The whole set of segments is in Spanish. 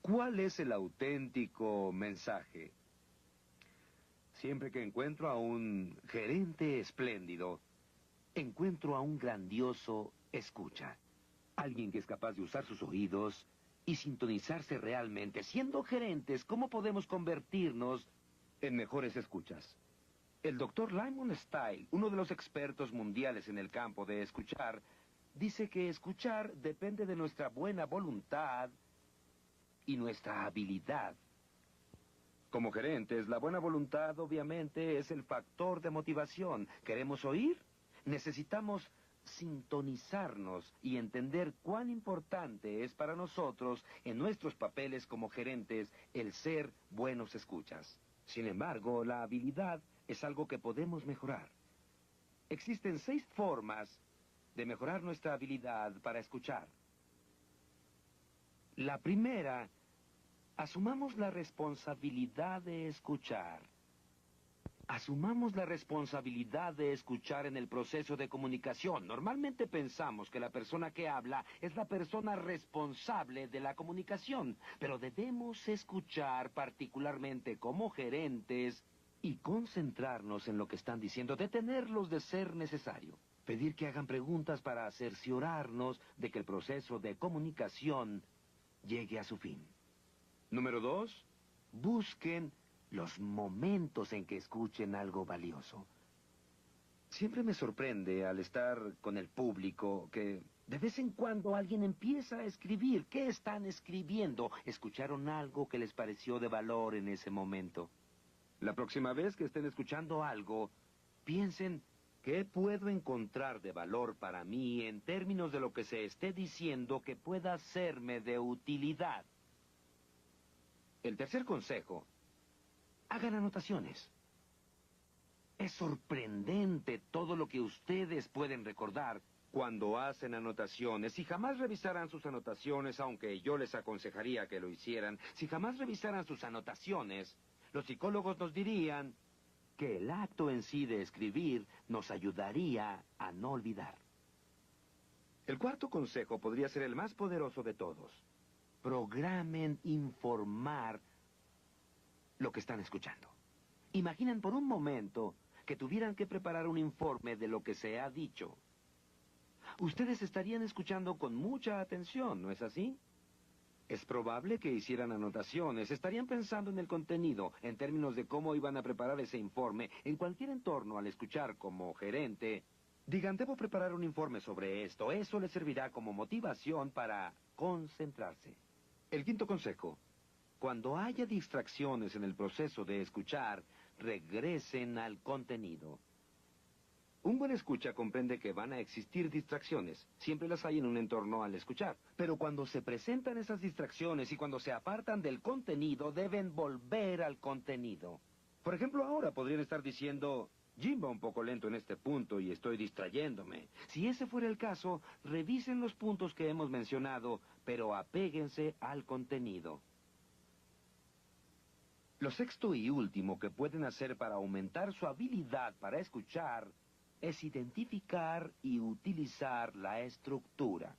¿Cuál es el auténtico mensaje? Siempre que encuentro a un gerente espléndido, encuentro a un grandioso escucha. Alguien que es capaz de usar sus oídos y sintonizarse realmente. Siendo gerentes, ¿cómo podemos convertirnos en mejores escuchas? El doctor Lyman Style, uno de los expertos mundiales en el campo de escuchar, dice que escuchar depende de nuestra buena voluntad y nuestra habilidad. Como gerentes, la buena voluntad obviamente es el factor de motivación. ¿Queremos oír? Necesitamos sintonizarnos y entender cuán importante es para nosotros, en nuestros papeles como gerentes, el ser buenos escuchas. Sin embargo, la habilidad es algo que podemos mejorar. Existen 6 formas de mejorar nuestra habilidad para escuchar. La primera, asumamos la responsabilidad de escuchar. Asumamos la responsabilidad de escuchar en el proceso de comunicación. Normalmente pensamos que la persona que habla es la persona responsable de la comunicación, pero debemos escuchar particularmente como gerentes y concentrarnos en lo que están diciendo, detenerlos de ser necesario. Pedir que hagan preguntas para cerciorarnos de que el proceso de comunicación llegue a su fin. Número 2, busquen los momentos en que escuchen algo valioso. Siempre me sorprende al estar con el público que de vez en cuando alguien empieza a escribir. ¿Qué están escribiendo? ¿Escucharon algo que les pareció de valor en ese momento? La próxima vez que estén escuchando algo, piensen, ¿qué puedo encontrar de valor para mí en términos de lo que se esté diciendo que pueda serme de utilidad? El tercer consejo: hagan anotaciones. Es sorprendente todo lo que ustedes pueden recordar cuando hacen anotaciones. Si jamás revisaran sus anotaciones, aunque yo les aconsejaría que lo hicieran, si jamás revisaran sus anotaciones, los psicólogos nos dirían que el acto en sí de escribir nos ayudaría a no olvidar. El cuarto consejo podría ser el más poderoso de todos. Programen informar lo que están escuchando. Imaginen por un momento que tuvieran que preparar un informe de lo que se ha dicho. Ustedes estarían escuchando con mucha atención, ¿no es así? Es probable que hicieran anotaciones, estarían pensando en el contenido, en términos de cómo iban a preparar ese informe. En cualquier entorno, al escuchar como gerente, digan, debo preparar un informe sobre esto. Eso les servirá como motivación para concentrarse. El quinto consejo: cuando haya distracciones en el proceso de escuchar, regresen al contenido. Un buen escucha comprende que van a existir distracciones. Siempre las hay en un entorno al escuchar. Pero cuando se presentan esas distracciones y cuando se apartan del contenido, deben volver al contenido. Por ejemplo, ahora podrían estar diciendo, Jim va un poco lento en este punto y estoy distrayéndome. Si ese fuera el caso, revisen los puntos que hemos mencionado, pero apéguense al contenido. Lo sexto y último que pueden hacer para aumentar su habilidad para escuchar es identificar y utilizar la estructura.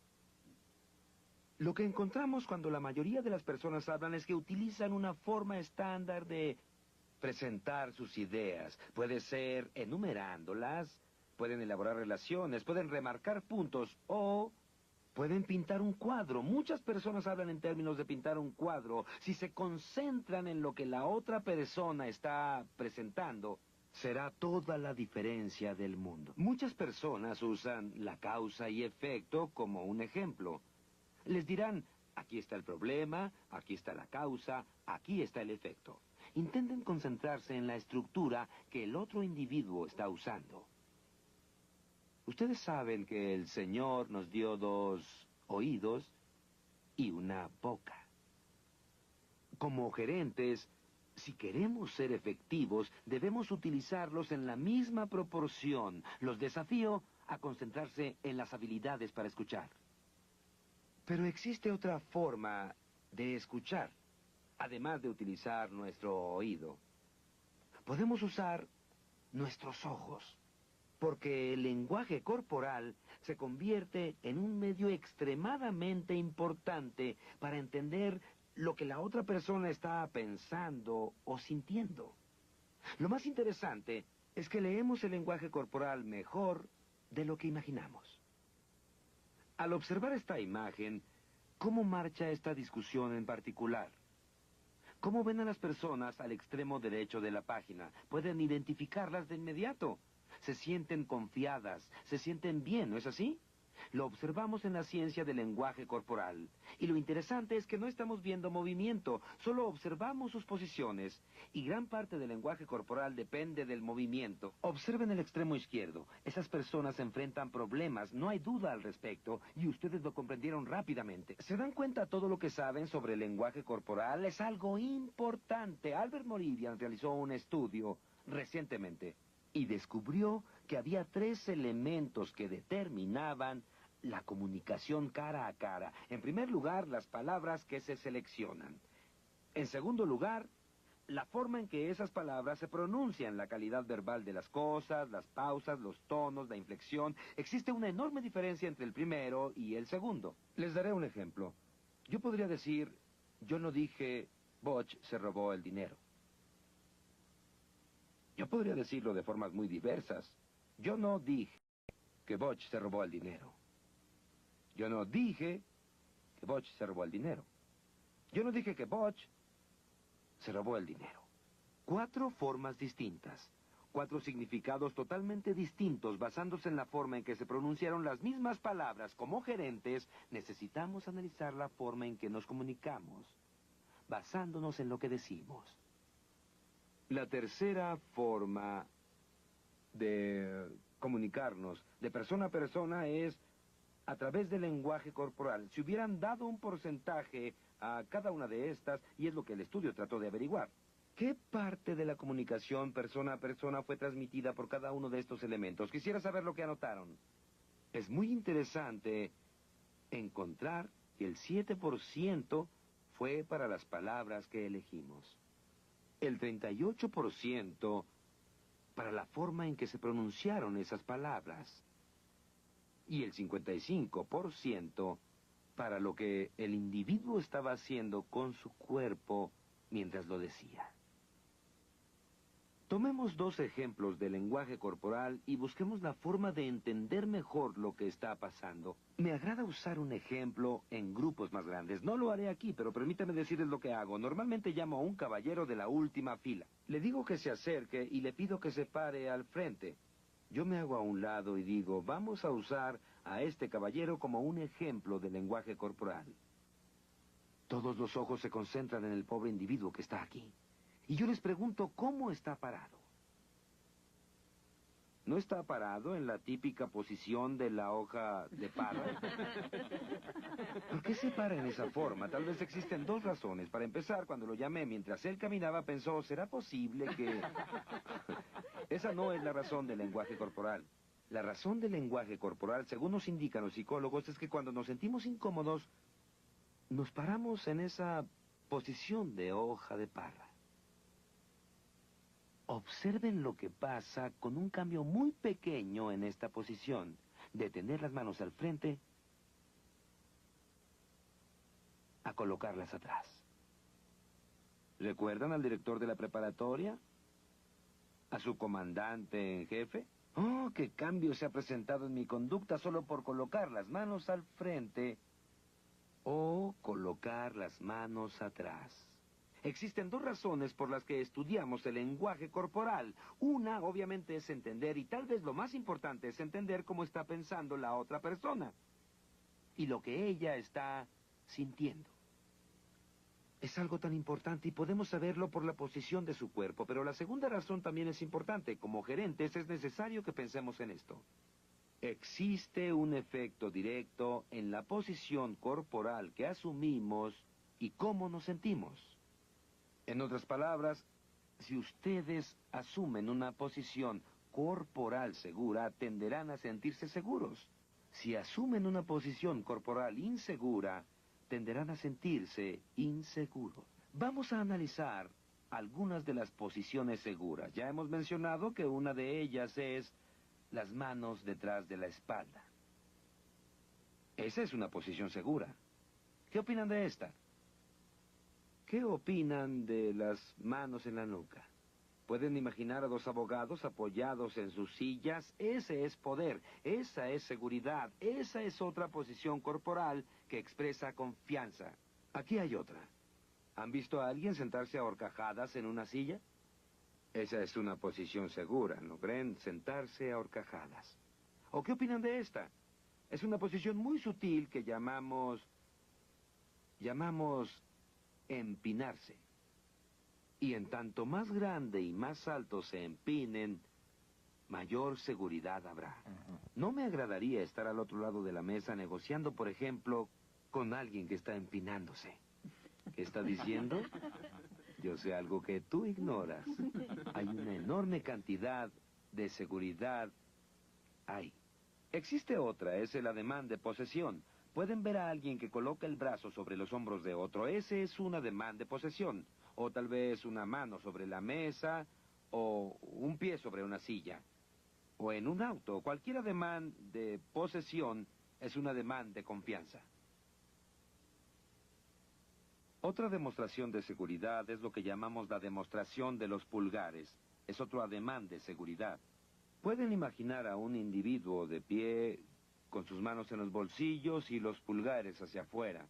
Lo que encontramos cuando la mayoría de las personas hablan es que utilizan una forma estándar de presentar sus ideas. Puede ser enumerándolas, pueden elaborar relaciones, pueden remarcar puntos o pueden pintar un cuadro. Muchas personas hablan en términos de pintar un cuadro. Si se concentran en lo que la otra persona está presentando, será toda la diferencia del mundo. Muchas personas usan la causa y efecto como un ejemplo. Les dirán, aquí está el problema, aquí está la causa, aquí está el efecto. Intenten concentrarse en la estructura que el otro individuo está usando. Ustedes saben que el Señor nos dio 2 oídos y una boca. Como gerentes, si queremos ser efectivos, debemos utilizarlos en la misma proporción. Los desafío a concentrarse en las habilidades para escuchar. Pero existe otra forma de escuchar, además de utilizar nuestro oído. Podemos usar nuestros ojos, porque el lenguaje corporal se convierte en un medio extremadamente importante para entender lo que la otra persona está pensando o sintiendo. Lo más interesante es que leemos el lenguaje corporal mejor de lo que imaginamos. Al observar esta imagen, ¿cómo marcha esta discusión en particular? ¿Cómo ven a las personas al extremo derecho de la página? Pueden identificarlas de inmediato. Se sienten confiadas, se sienten bien, ¿no es así? Lo observamos en la ciencia del lenguaje corporal. Y lo interesante es que no estamos viendo movimiento, solo observamos sus posiciones. Y gran parte del lenguaje corporal depende del movimiento. Observen el extremo izquierdo. Esas personas enfrentan problemas, no hay duda al respecto, y ustedes lo comprendieron rápidamente. ¿Se dan cuenta todo lo que saben sobre el lenguaje corporal? Es algo importante. Albert Moridian realizó un estudio recientemente y descubrió que había 3 elementos que determinaban la comunicación cara a cara. En primer lugar, las palabras que se seleccionan. En segundo lugar, la forma en que esas palabras se pronuncian, la calidad verbal de las cosas, las pausas, los tonos, la inflexión. Existe una enorme diferencia entre el primero y el segundo. Les daré un ejemplo. Yo podría decir, yo no dije, Butch se robó el dinero. Yo podría decirlo de formas muy diversas. Yo no dije que Butch se robó el dinero. Yo no dije que Butch se robó el dinero. Yo no dije que Butch se robó el dinero. 4 formas distintas. 4 significados totalmente distintos basándose en la forma en que se pronunciaron las mismas palabras. Como gerentes, necesitamos analizar la forma en que nos comunicamos, basándonos en lo que decimos. La tercera forma de comunicarnos de persona a persona es a través del lenguaje corporal. Si hubieran dado un porcentaje a cada una de estas, y es lo que el estudio trató de averiguar, ¿qué parte de la comunicación persona a persona fue transmitida por cada uno de estos elementos? Quisiera saber lo que anotaron. Es muy interesante encontrar que el 7% fue para las palabras que elegimos. El 38% para la forma en que se pronunciaron esas palabras. Y el 55% para lo que el individuo estaba haciendo con su cuerpo mientras lo decía. Tomemos 2 ejemplos de lenguaje corporal y busquemos la forma de entender mejor lo que está pasando. Me agrada usar un ejemplo en grupos más grandes. No lo haré aquí, pero permítame decirles lo que hago. Normalmente llamo a un caballero de la última fila. Le digo que se acerque y le pido que se pare al frente. Yo me hago a un lado y digo, vamos a usar a este caballero como un ejemplo de lenguaje corporal. Todos los ojos se concentran en el pobre individuo que está aquí. Y yo les pregunto, ¿cómo está parado? ¿No está parado en la típica posición de la hoja de parra? ¿Por qué se para en esa forma? Tal vez existen 2 razones. Para empezar, cuando lo llamé mientras él caminaba, pensó, ¿será posible que...? Esa no es la razón del lenguaje corporal. La razón del lenguaje corporal, según nos indican los psicólogos, es que cuando nos sentimos incómodos, nos paramos en esa posición de hoja de parra. Observen lo que pasa con un cambio muy pequeño en esta posición, de tener las manos al frente a colocarlas atrás. ¿Recuerdan al director de la preparatoria? ¿A su comandante en jefe? Oh, qué cambio se ha presentado en mi conducta solo por colocar las manos al frente o colocar las manos atrás. Existen 2 razones por las que estudiamos el lenguaje corporal. Una, obviamente, es entender, y tal vez lo más importante es entender cómo está pensando la otra persona y lo que ella está sintiendo. Es algo tan importante y podemos saberlo por la posición de su cuerpo, pero la segunda razón también es importante. Como gerentes es necesario que pensemos en esto. Existe un efecto directo en la posición corporal que asumimos y cómo nos sentimos. En otras palabras, si ustedes asumen una posición corporal segura, tenderán a sentirse seguros. Si asumen una posición corporal insegura, tenderán a sentirse inseguros. Vamos a analizar algunas de las posiciones seguras. Ya hemos mencionado que una de ellas es las manos detrás de la espalda. Esa es una posición segura. ¿Qué opinan de esta? ¿Qué opinan de las manos en la nuca? ¿Pueden imaginar a dos abogados apoyados en sus sillas? Ese es poder, esa es seguridad, esa es otra posición corporal que expresa confianza. Aquí hay otra. ¿Han visto a alguien sentarse a horcajadas en una silla? Esa es una posición segura, ¿no creen? Sentarse a horcajadas. ¿O qué opinan de esta? Es una posición muy sutil que llamamos empinarse. Y en tanto más grande y más alto se empinen, mayor seguridad habrá. No me agradaría estar al otro lado de la mesa negociando, por ejemplo, con alguien que está empinándose. ¿Qué está diciendo? Yo sé algo que tú ignoras. Hay una enorme cantidad de seguridad ahí. Existe otra, es el ademán de posesión. Pueden ver a alguien que coloca el brazo sobre los hombros de otro. Ese es un ademán de posesión. O tal vez una mano sobre la mesa, o un pie sobre una silla. O en un auto. Cualquier ademán de posesión es un ademán de confianza. Otra demostración de seguridad es lo que llamamos la demostración de los pulgares. Es otro ademán de seguridad. Pueden imaginar a un individuo de pie con sus manos en los bolsillos y los pulgares hacia afuera.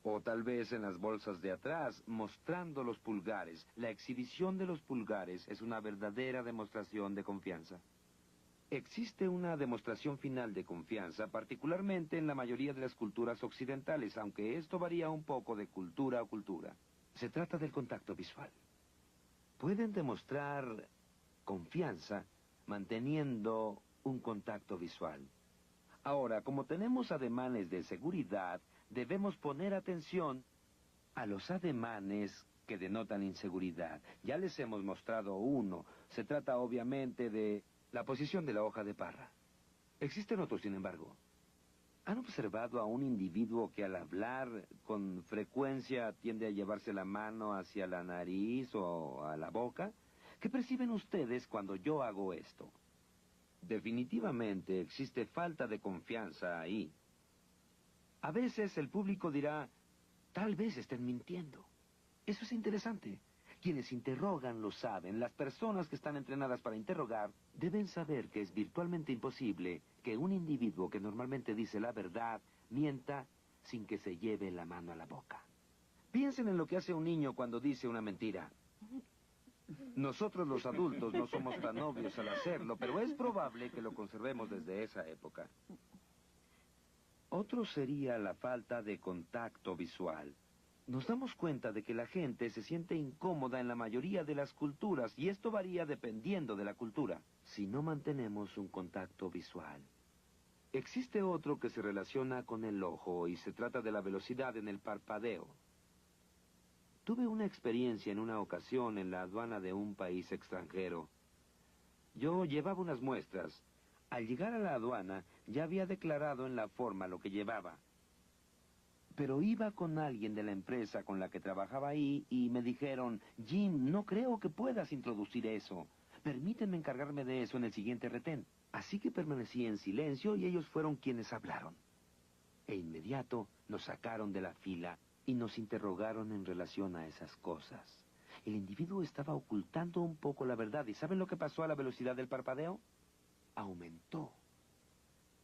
O tal vez en las bolsas de atrás, mostrando los pulgares. La exhibición de los pulgares es una verdadera demostración de confianza. Existe una demostración final de confianza, particularmente en la mayoría de las culturas occidentales, aunque esto varía un poco de cultura a cultura. Se trata del contacto visual. Pueden demostrar confianza manteniendo un contacto visual. Ahora, como tenemos ademanes de seguridad, debemos poner atención a los ademanes que denotan inseguridad. Ya les hemos mostrado uno. Se trata obviamente de la posición de la hoja de parra. Existen otros, sin embargo. ¿Han observado a un individuo que al hablar con frecuencia tiende a llevarse la mano hacia la nariz o a la boca? ¿Qué perciben ustedes cuando yo hago esto? Definitivamente existe falta de confianza ahí. A veces el público dirá, tal vez estén mintiendo. Eso es interesante. Quienes interrogan lo saben. Las personas que están entrenadas para interrogar deben saber que es virtualmente imposible que un individuo que normalmente dice la verdad mienta sin que se lleve la mano a la boca. Piensen en lo que hace un niño cuando dice una mentira. Nosotros los adultos no somos tan obvios al hacerlo, pero es probable que lo conservemos desde esa época. Otro sería la falta de contacto visual. Nos damos cuenta de que la gente se siente incómoda en la mayoría de las culturas, y esto varía dependiendo de la cultura, si no mantenemos un contacto visual. Existe otro que se relaciona con el ojo, y se trata de la velocidad en el parpadeo. Tuve una experiencia en una ocasión en la aduana de un país extranjero. Yo llevaba unas muestras. Al llegar a la aduana, ya había declarado en la forma lo que llevaba. Pero iba con alguien de la empresa con la que trabajaba ahí y me dijeron, Jim, no creo que puedas introducir eso. Permíteme encargarme de eso en el siguiente retén. Así que permanecí en silencio y ellos fueron quienes hablaron. E inmediato nos sacaron de la fila y nos interrogaron en relación a esas cosas. El individuo estaba ocultando un poco la verdad. ¿Y saben lo que pasó a la velocidad del parpadeo? Aumentó.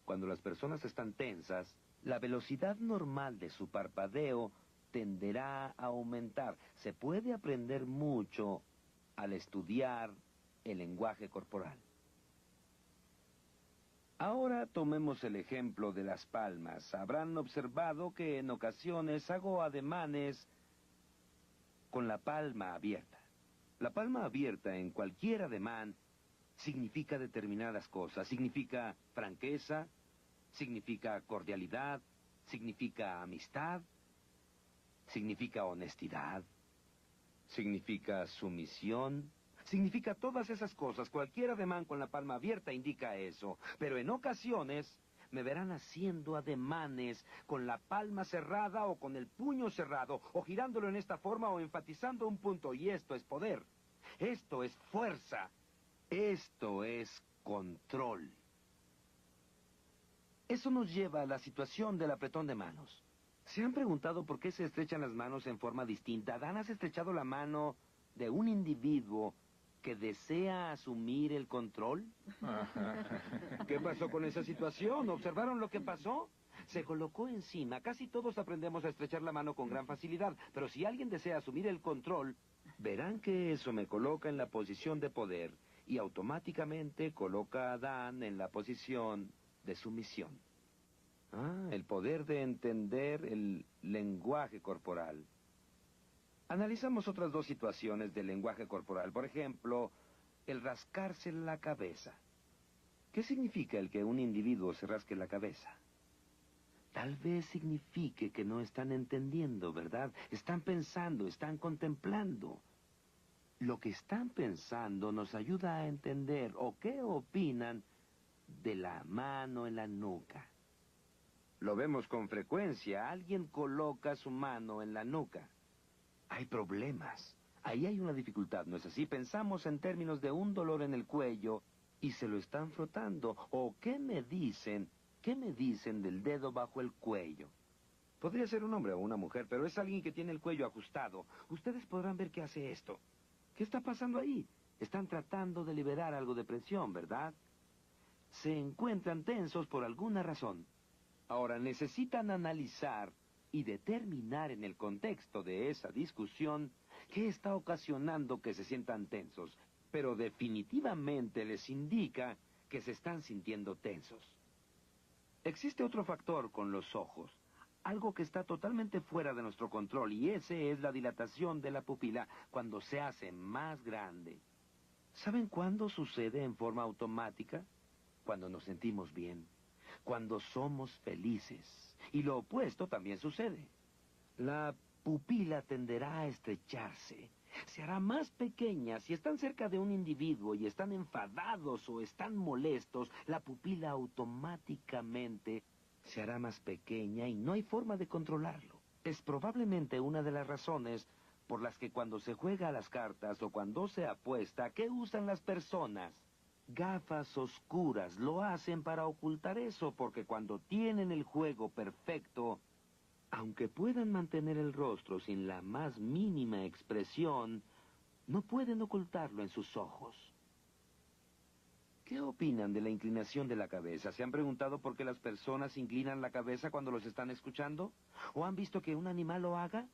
Cuando las personas están tensas, la velocidad normal de su parpadeo tenderá a aumentar. Se puede aprender mucho al estudiar el lenguaje corporal. Ahora tomemos el ejemplo de las palmas. Habrán observado que en ocasiones hago ademanes con la palma abierta. La palma abierta en cualquier ademán significa determinadas cosas. Significa franqueza, significa cordialidad, significa amistad, significa honestidad, significa sumisión, significa todas esas cosas. Cualquier ademán con la palma abierta indica eso. Pero en ocasiones me verán haciendo ademanes con la palma cerrada o con el puño cerrado, o girándolo en esta forma o enfatizando un punto. Y esto es poder. Esto es fuerza. Esto es control. Eso nos lleva a la situación del apretón de manos. ¿Se han preguntado por qué se estrechan las manos en forma distinta? ¿Dan has estrechado la mano de un individuo que desea asumir el control? ¿Qué pasó con esa situación? ¿Observaron lo que pasó? Se colocó encima. Casi todos aprendemos a estrechar la mano con gran facilidad, pero si alguien desea asumir el control, verán que eso me coloca en la posición de poder y automáticamente coloca a Dan en la posición de sumisión. El poder de entender el lenguaje corporal. Analizamos otras dos situaciones del lenguaje corporal. Por ejemplo, el rascarse la cabeza. ¿Qué significa el que un individuo se rasque la cabeza? Tal vez signifique que no están entendiendo, ¿verdad? Están pensando, están contemplando. Lo que están pensando nos ayuda a entender o qué opinan de la mano en la nuca. Lo vemos con frecuencia. Alguien coloca su mano en la nuca. Hay problemas. Ahí hay una dificultad, ¿no es así? Pensamos en términos de un dolor en el cuello y se lo están frotando. ¿O qué me dicen? ¿Qué me dicen del dedo bajo el cuello? Podría ser un hombre o una mujer, pero es alguien que tiene el cuello ajustado. Ustedes podrán ver qué hace esto. ¿Qué está pasando ahí? Están tratando de liberar algo de presión, ¿verdad? Se encuentran tensos por alguna razón. Ahora, necesitan analizar y determinar en el contexto de esa discusión qué está ocasionando que se sientan tensos, pero definitivamente les indica que se están sintiendo tensos. Existe otro factor con los ojos, algo que está totalmente fuera de nuestro control, y ese es la dilatación de la pupila cuando se hace más grande. ¿Saben cuándo sucede en forma automática? Cuando nos sentimos bien, cuando somos felices. Y lo opuesto también sucede. La pupila tenderá a estrecharse. Se hará más pequeña. Si están cerca de un individuo y están enfadados o están molestos, la pupila automáticamente se hará más pequeña y no hay forma de controlarlo. Es probablemente una de las razones por las que cuando se juega a las cartas o cuando se apuesta, ¿qué usan las personas? Gafas oscuras. Lo hacen para ocultar eso, porque cuando tienen el juego perfecto, aunque puedan mantener el rostro sin la más mínima expresión, no pueden ocultarlo en sus ojos. ¿Qué opinan de la inclinación de la cabeza? ¿Se han preguntado por qué las personas inclinan la cabeza cuando los están escuchando? ¿O han visto que un animal lo haga?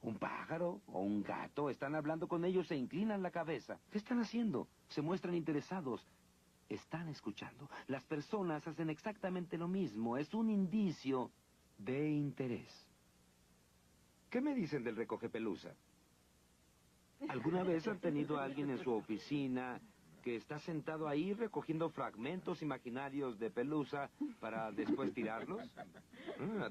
¿Un pájaro o un gato? Están hablando con ellos e inclinan la cabeza. ¿Qué están haciendo? Se muestran interesados. Están escuchando. Las personas hacen exactamente lo mismo. Es un indicio de interés. ¿Qué me dicen del recogepelusa? ¿Alguna vez han tenido a alguien en su oficina que está sentado ahí recogiendo fragmentos imaginarios de pelusa para después tirarlos?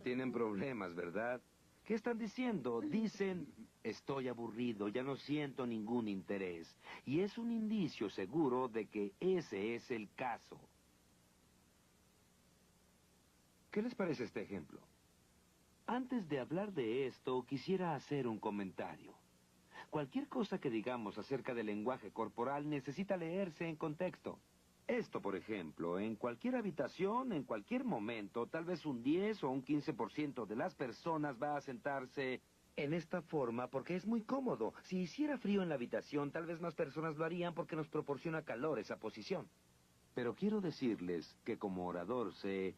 Tienen problemas, ¿verdad? ¿Qué están diciendo? Dicen, estoy aburrido, ya no siento ningún interés. Y es un indicio seguro de que ese es el caso. ¿Qué les parece este ejemplo? Antes de hablar de esto, quisiera hacer un comentario. Cualquier cosa que digamos acerca del lenguaje corporal necesita leerse en contexto. Esto, por ejemplo, en cualquier habitación, en cualquier momento, tal vez un 10 o un 15% de las personas va a sentarse en esta forma porque es muy cómodo. Si hiciera frío en la habitación, tal vez más personas lo harían porque nos proporciona calor esa posición. Pero quiero decirles que como orador sé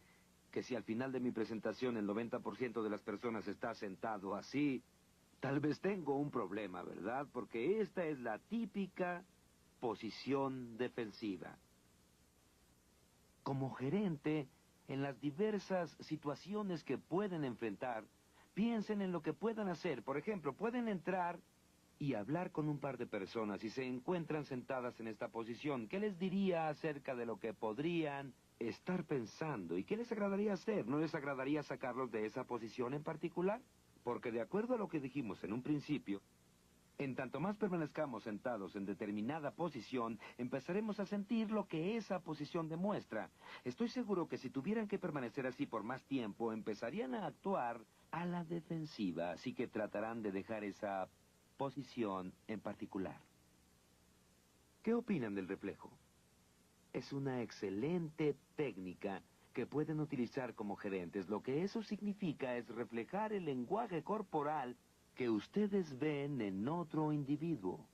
que si al final de mi presentación el 90% de las personas está sentado así, tal vez tengo un problema, ¿verdad? Porque esta es la típica posición defensiva. Como gerente, en las diversas situaciones que pueden enfrentar, piensen en lo que puedan hacer. Por ejemplo, pueden entrar y hablar con un par de personas y se encuentran sentadas en esta posición. ¿Qué les diría acerca de lo que podrían estar pensando? ¿Y qué les agradaría hacer? ¿No les agradaría sacarlos de esa posición en particular? Porque de acuerdo a lo que dijimos en un principio, en tanto más permanezcamos sentados en determinada posición, empezaremos a sentir lo que esa posición demuestra. Estoy seguro que si tuvieran que permanecer así por más tiempo, empezarían a actuar a la defensiva, así que tratarán de dejar esa posición en particular. ¿Qué opinan del reflejo? Es una excelente técnica que pueden utilizar como gerentes. Lo que eso significa es reflejar el lenguaje corporal que ustedes ven en otro individuo.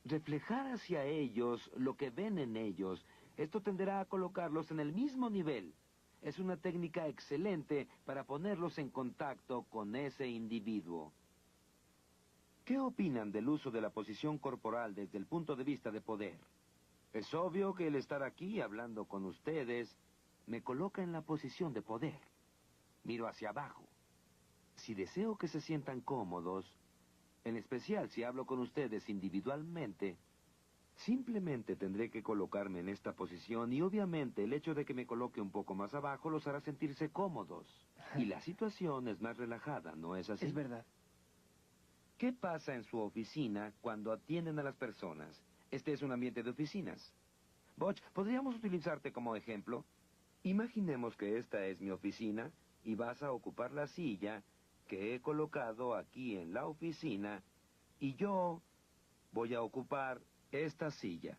Reflejar hacia ellos lo que ven en ellos. Esto tenderá a colocarlos en el mismo nivel. Es una técnica excelente para ponerlos en contacto con ese individuo. ¿Qué opinan del uso de la posición corporal desde el punto de vista de poder? Es obvio que el estar aquí hablando con ustedes me coloca en la posición de poder. Miro hacia abajo. Si deseo que se sientan cómodos, en especial si hablo con ustedes individualmente, simplemente tendré que colocarme en esta posición y obviamente el hecho de que me coloque un poco más abajo los hará sentirse cómodos. Y la situación es más relajada, ¿no es así? Es verdad. ¿Qué pasa en su oficina cuando atienden a las personas? Este es un ambiente de oficinas. Butch, ¿podríamos utilizarte como ejemplo? Imaginemos que esta es mi oficina y vas a ocupar la silla que he colocado aquí en la oficina y yo voy a ocupar esta silla.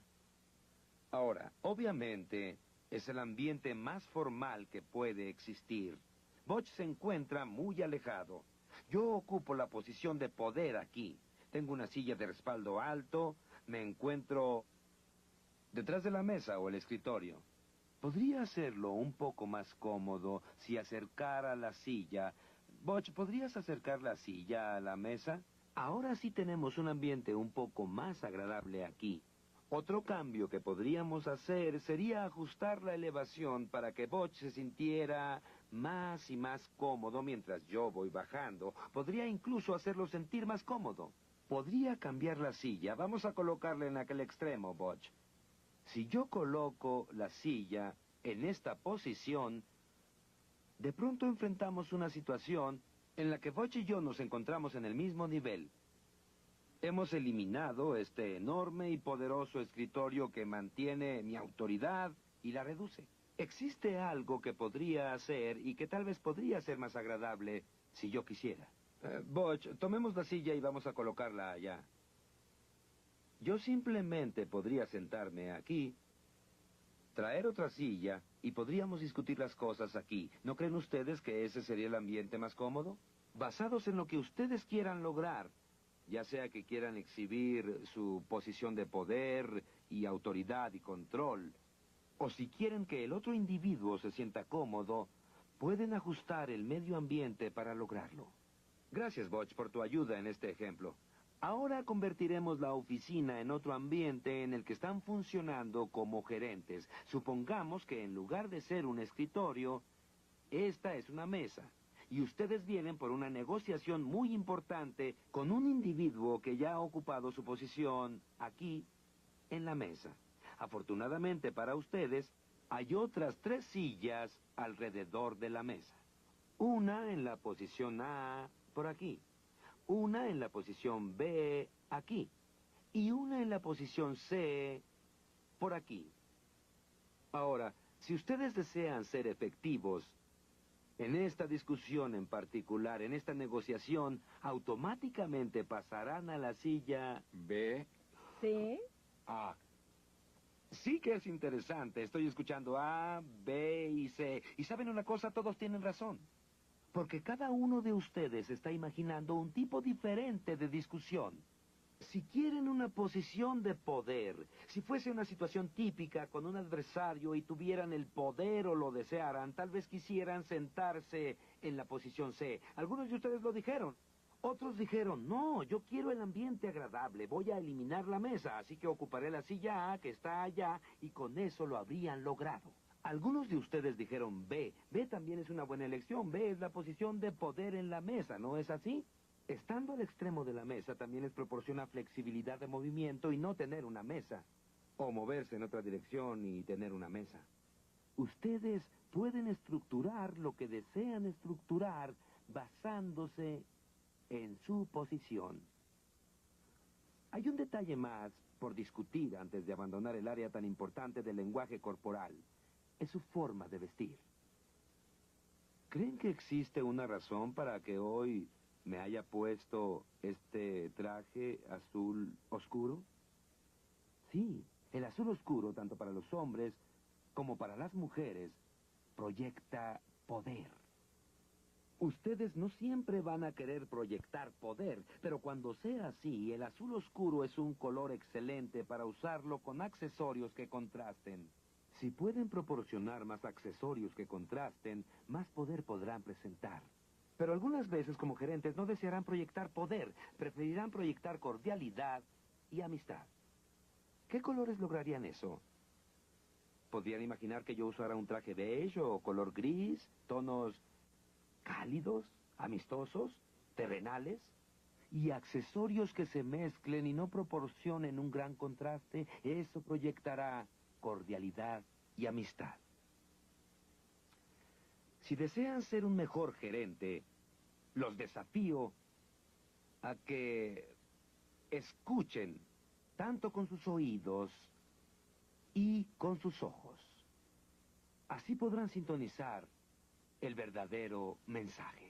Ahora, obviamente, es el ambiente más formal que puede existir. Butch se encuentra muy alejado. Yo ocupo la posición de poder aquí. Tengo una silla de respaldo alto, me encuentro detrás de la mesa o el escritorio. Podría hacerlo un poco más cómodo si acercara la silla. Butch, ¿podrías acercar la silla a la mesa? Ahora sí tenemos un ambiente un poco más agradable aquí. Otro cambio que podríamos hacer sería ajustar la elevación para que Butch se sintiera más y más cómodo mientras yo voy bajando. Podría incluso hacerlo sentir más cómodo. Podría cambiar la silla. Vamos a colocarla en aquel extremo, Butch. Si yo coloco la silla en esta posición, de pronto enfrentamos una situación en la que Butch y yo nos encontramos en el mismo nivel. Hemos eliminado este enorme y poderoso escritorio que mantiene mi autoridad y la reduce. Existe algo que podría hacer y que tal vez podría ser más agradable si yo quisiera. Butch, tomemos la silla y vamos a colocarla allá. Yo simplemente podría sentarme aquí, traer otra silla y podríamos discutir las cosas aquí. ¿No creen ustedes que ese sería el ambiente más cómodo? Basados en lo que ustedes quieran lograr, ya sea que quieran exhibir su posición de poder y autoridad y control, o si quieren que el otro individuo se sienta cómodo, pueden ajustar el medio ambiente para lograrlo. Gracias, Butch, por tu ayuda en este ejemplo. Ahora convertiremos la oficina en otro ambiente en el que están funcionando como gerentes. Supongamos que en lugar de ser un escritorio, esta es una mesa. Y ustedes vienen por una negociación muy importante con un individuo que ya ha ocupado su posición aquí en la mesa. Afortunadamente para ustedes, hay otras 3 sillas alrededor de la mesa. Una en la posición A, por aquí. Una en la posición B, aquí. Y una en la posición C, por aquí. Ahora, si ustedes desean ser efectivos en esta discusión en particular, en esta negociación, automáticamente pasarán a la silla B, Sí. A. Sí que es interesante. Estoy escuchando A, B y C. Y ¿saben una cosa? Todos tienen razón. Porque cada uno de ustedes está imaginando un tipo diferente de discusión. Si quieren una posición de poder, si fuese una situación típica con un adversario y tuvieran el poder o lo desearan, tal vez quisieran sentarse en la posición C. Algunos de ustedes lo dijeron. Otros dijeron, no, yo quiero el ambiente agradable, voy a eliminar la mesa, así que ocuparé la silla A que está allá y con eso lo habrían logrado. Algunos de ustedes dijeron B. B también es una buena elección. B es la posición de poder en la mesa, ¿no es así? Estando al extremo de la mesa también les proporciona flexibilidad de movimiento y no tener una mesa. O moverse en otra dirección y tener una mesa. Ustedes pueden estructurar lo que desean estructurar basándose en su posición. Hay un detalle más por discutir antes de abandonar el área tan importante del lenguaje corporal. Es su forma de vestir. ¿Creen que existe una razón para que hoy me haya puesto este traje azul oscuro? Sí, el azul oscuro, tanto para los hombres como para las mujeres, proyecta poder. Ustedes no siempre van a querer proyectar poder, pero cuando sea así, el azul oscuro es un color excelente para usarlo con accesorios que contrasten. Si pueden proporcionar más accesorios que contrasten, más poder podrán presentar. Pero algunas veces como gerentes no desearán proyectar poder, preferirán proyectar cordialidad y amistad. ¿Qué colores lograrían eso? ¿Podrían imaginar que yo usara un traje beige o color gris, tonos cálidos, amistosos, terrenales? Y accesorios que se mezclen y no proporcionen un gran contraste, eso proyectará cordialidad y amistad. Si desean ser un mejor gerente, los desafío a que escuchen tanto con sus oídos y con sus ojos. Así podrán sintonizar el verdadero mensaje.